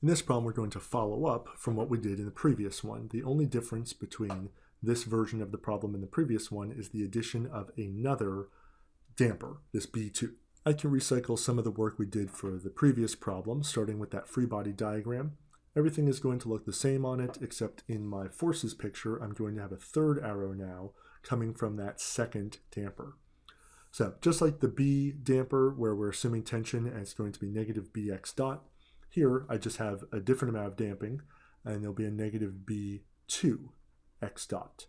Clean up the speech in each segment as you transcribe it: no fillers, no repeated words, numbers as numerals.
In this problem, we're going to follow up from what we did in the previous one. The only difference between this version of the problem and the previous one is the addition of another damper, this B2. I can recycle some of the work we did for the previous problem, starting with that free body diagram. Everything is going to look the same on it, except in my forces picture, I'm going to have a third arrow now coming from that second damper. So just like the B damper, where we're assuming tension and it's going to be negative Bx dot, here I just have a different amount of damping, and there'll be a negative B2 x dot.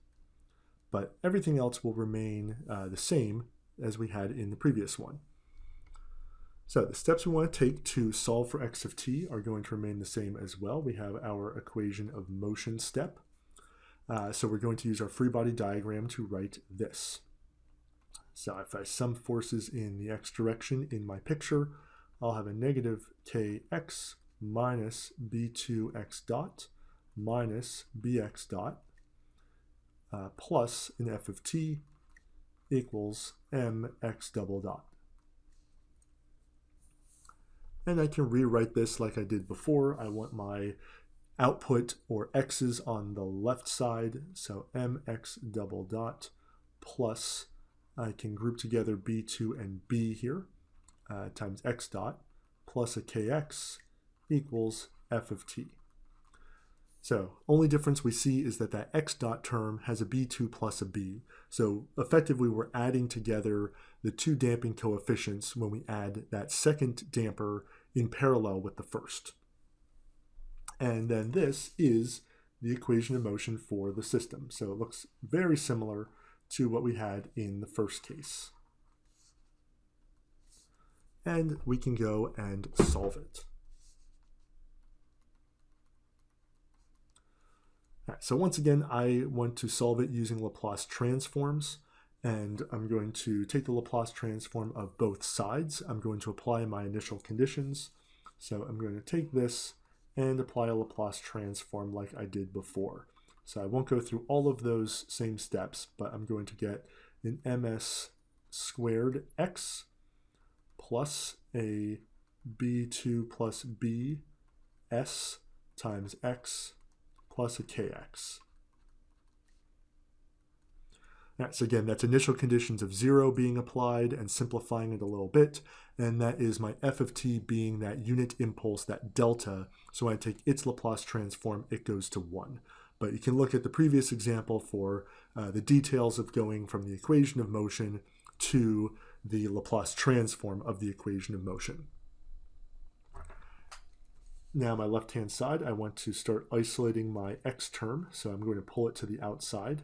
But everything else will remain the same as we had in the previous one. So the steps we want to take to solve for x of t are going to remain the same as well. We have our equation of motion step. So we're going to use our free body diagram to write this. So if I sum forces in the x direction in my picture, I'll have a negative kx minus b2x dot minus bx dot plus an f of t equals mx double dot. And I can rewrite this like I did before. I want my output or x's on the left side, so mx double dot plus, I can group together b2 and b here, times x dot plus a kx equals f of t. So only difference we see is that that x dot term has a b2 plus a b. So effectively we're adding together the two damping coefficients when we add that second damper in parallel with the first. And then this is the equation of motion for the system. So it looks very similar to what we had in the first case. And we can go and solve it. All right, so once again, I want to solve it using Laplace transforms, and I'm going to take the Laplace transform of both sides. I'm going to apply my initial conditions. So I'm going to take this and apply a Laplace transform like I did before. So I won't go through all of those same steps, but I'm going to get an ms squared x plus a b2 plus b s times x plus a kx. All right, so again, that's initial conditions of 0 being applied and simplifying it a little bit. And that is my f of t being that unit impulse, that delta. So when I take its Laplace transform, it goes to 1. But you can look at the previous example for the details of going from the equation of motion to the Laplace transform of the equation of motion. Now my left-hand side, I want to start isolating my x term. So I'm going to pull it to the outside.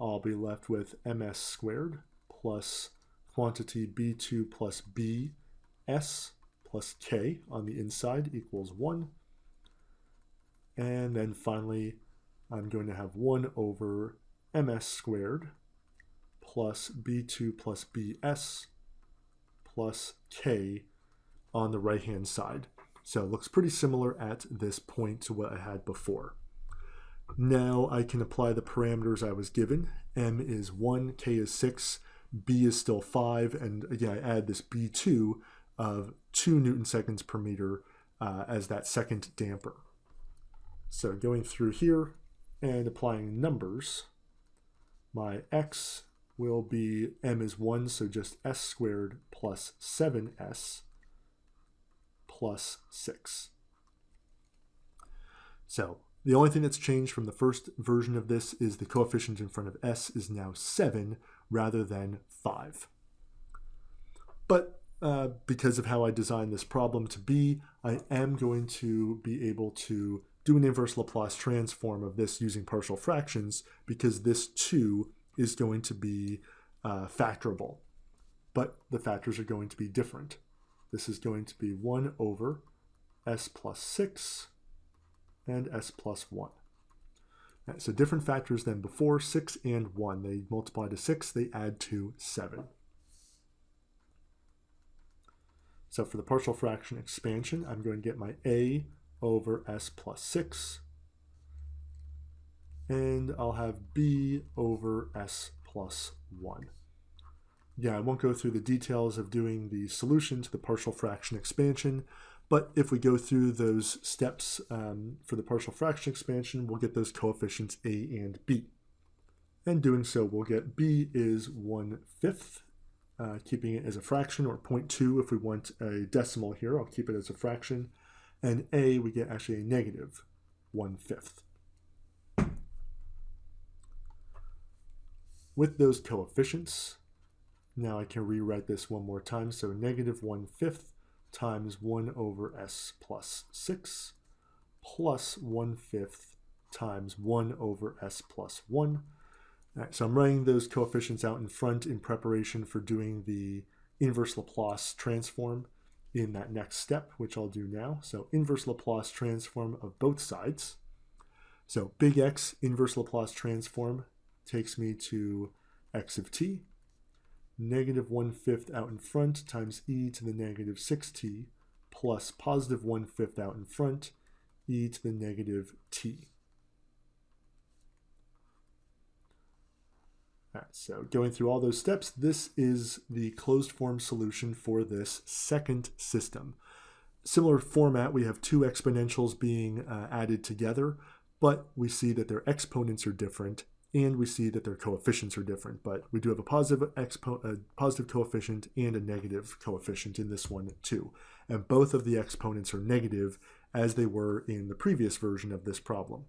I'll be left with ms squared plus quantity b2 plus bs plus k on the inside equals 1. And then finally, I'm going to have 1 over ms squared plus b2 plus bs plus k on the right-hand side. So it looks pretty similar at this point to what I had before. Now I can apply the parameters I was given. M is 1, K is 6, B is still 5, and again I add this B2 of 2 Newton seconds per meter as that second damper. So going through here and applying numbers, my X will be M is 1, so just S squared plus 7S plus 6. So the only thing that's changed from the first version of this is the coefficient in front of S is now 7 rather than 5. But because of how I designed this problem to be, I am going to be able to do an inverse Laplace transform of this using partial fractions because this too is going to be factorable. But the factors are going to be different. This is going to be 1 over S plus 6 and S plus 1. Right, so different factors than before, 6 and 1. They multiply to 6, they add to 7. So for the partial fraction expansion, I'm going to get my A over S plus 6. And I'll have B over S plus 1. Yeah, I won't go through the details of doing the solution to the partial fraction expansion, But if we go through those steps for the partial fraction expansion, we'll get those coefficients a and b. And doing so, we'll get b is 1/5, keeping it as a fraction, or 0.2 if we want a decimal here. I'll keep it as a fraction. And a, we get actually a negative 1/5. With those coefficients, now I can rewrite this one more time. So negative 1/5 times 1 over s plus 6 plus 1/5 times 1 over s plus 1. All right, so I'm writing those coefficients out in front in preparation for doing the inverse Laplace transform in that next step, which I'll do now. So inverse Laplace transform of both sides. So big X inverse Laplace transform takes me to x of t, negative 1/5 out in front times e to the negative 6t plus positive 1/5 out in front, e to the negative t. All right, so going through all those steps, this is the closed form solution for this second system. Similar format, we have two exponentials being added together, but we see that their exponents are different, and we see that their coefficients are different. But we do have a positive coefficient and a negative coefficient in this one too. And both of the exponents are negative, as they were in the previous version of this problem.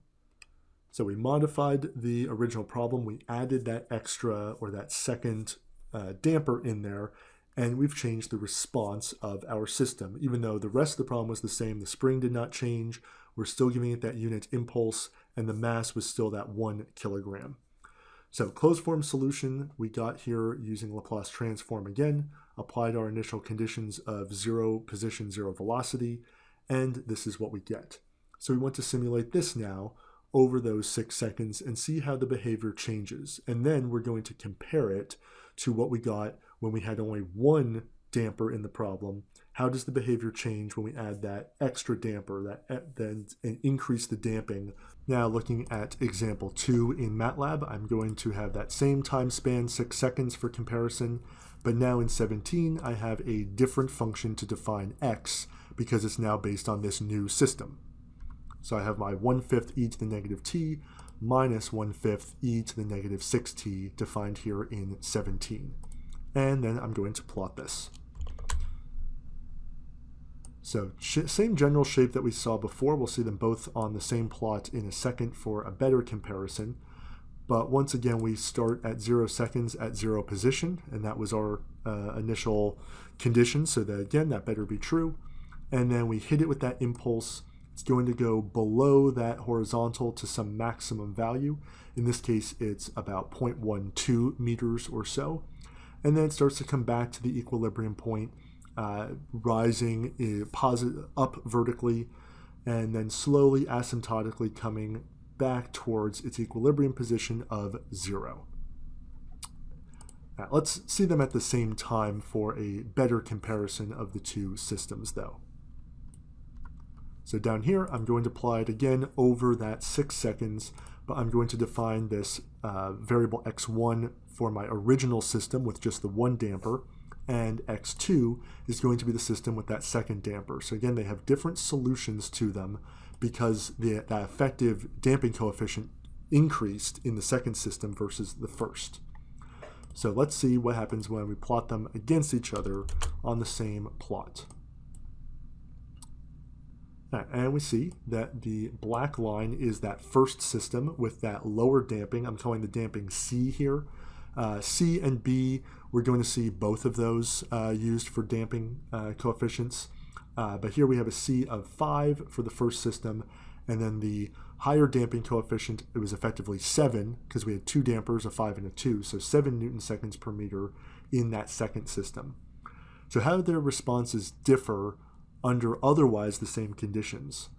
So we modified the original problem, we added that extra or that second damper in there, and we've changed the response of our system. Even though the rest of the problem was the same, the spring did not change, we're still giving it that unit impulse, and the mass was still that 1 kilogram. So closed form solution we got here using Laplace transform again, applied our initial conditions of 0 position, 0 velocity, and this is what we get. So we want to simulate this now over those 6 seconds and see how the behavior changes. And then we're going to compare it to what we got when we had only one damper in the problem. How does the behavior change when we add that extra damper, then increase the damping? Now looking at example 2 in MATLAB, I'm going to have that same time span, 6 seconds for comparison, but now in 17 I have a different function to define x because it's now based on this new system. So I have my 1/5 e to the negative t minus 1/5 e to the negative 6t defined here in 17. And then I'm going to plot this. So same general shape that we saw before. We'll see them both on the same plot in a second for a better comparison. But once again, we start at 0 seconds at 0 position, and that was our initial condition. So that again, that better be true. And then we hit it with that impulse. It's going to go below that horizontal to some maximum value. In this case, it's about 0.12 meters or so. And then it starts to come back to the equilibrium point, rising up vertically, and then slowly asymptotically coming back towards its equilibrium position of 0. Now, let's see them at the same time for a better comparison of the two systems though. So down here, I'm going to apply it again over that 6 seconds, but I'm going to define this variable x1 for my original system with just the one damper, and x2 is going to be the system with that second damper. So again, they have different solutions to them because the effective damping coefficient increased in the second system versus the first. So let's see what happens when we plot them against each other on the same plot. And we see that the black line is that first system with that lower damping. I'm calling the damping C here. C and B, we're going to see both of those used for damping coefficients. But here we have a C of 5 for the first system, and then the higher damping coefficient, it was effectively 7 because we had two dampers, a 5 and a 2, so 7 Newton seconds per meter in that second system. So how do their responses differ under otherwise the same conditions?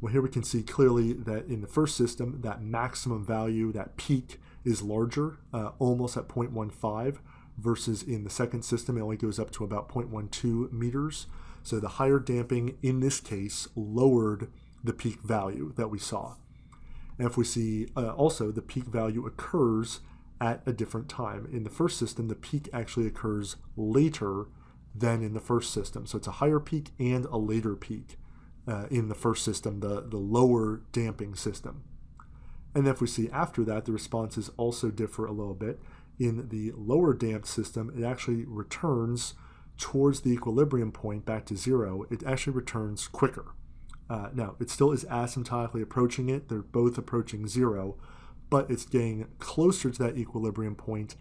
Well, here we can see clearly that in the first system, that maximum value, that peak, is larger, almost at 0.15, versus in the second system, it only goes up to about 0.12 meters. So the higher damping in this case lowered the peak value that we saw. And if we see also the peak value occurs at a different time. In the first system, the peak actually occurs later than in the first system. So it's a higher peak and a later peak in the first system, the lower damping system. And then if we see after that, the responses also differ a little bit. In the lower damped system, it actually returns towards the equilibrium point back to 0. It actually returns quicker. Now, it still is asymptotically approaching it. They're both approaching 0, but it's getting closer to that equilibrium point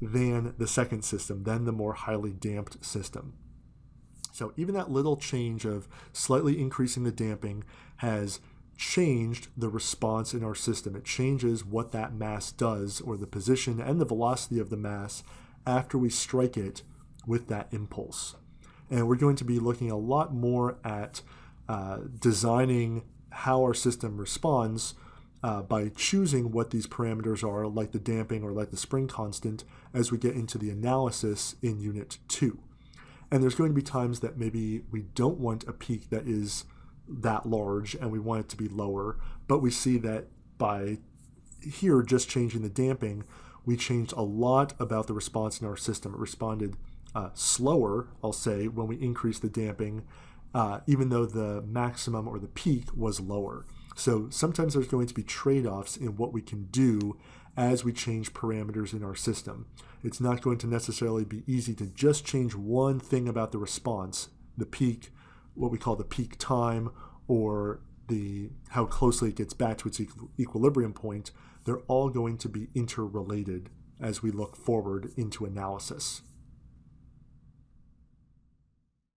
than the second system, than the more highly damped system. So even that little change of slightly increasing the damping has changed the response in our system. It changes what that mass does, or the position and the velocity of the mass after we strike it with that impulse. And we're going to be looking a lot more at designing how our system responds by choosing what these parameters are, like the damping or like the spring constant, as we get into the analysis in Unit 2. And there's going to be times that maybe we don't want a peak that is that large and we want it to be lower, but we see that by here just changing the damping, we changed a lot about the response in our system. It responded slower, I'll say, when we increased the damping, even though the maximum or the peak was lower. So sometimes there's going to be trade-offs in what we can do as we change parameters in our system. It's not going to necessarily be easy to just change one thing about the response, the peak, what we call the peak time, or how closely it gets back to its equilibrium point. They're all going to be interrelated as we look forward into analysis.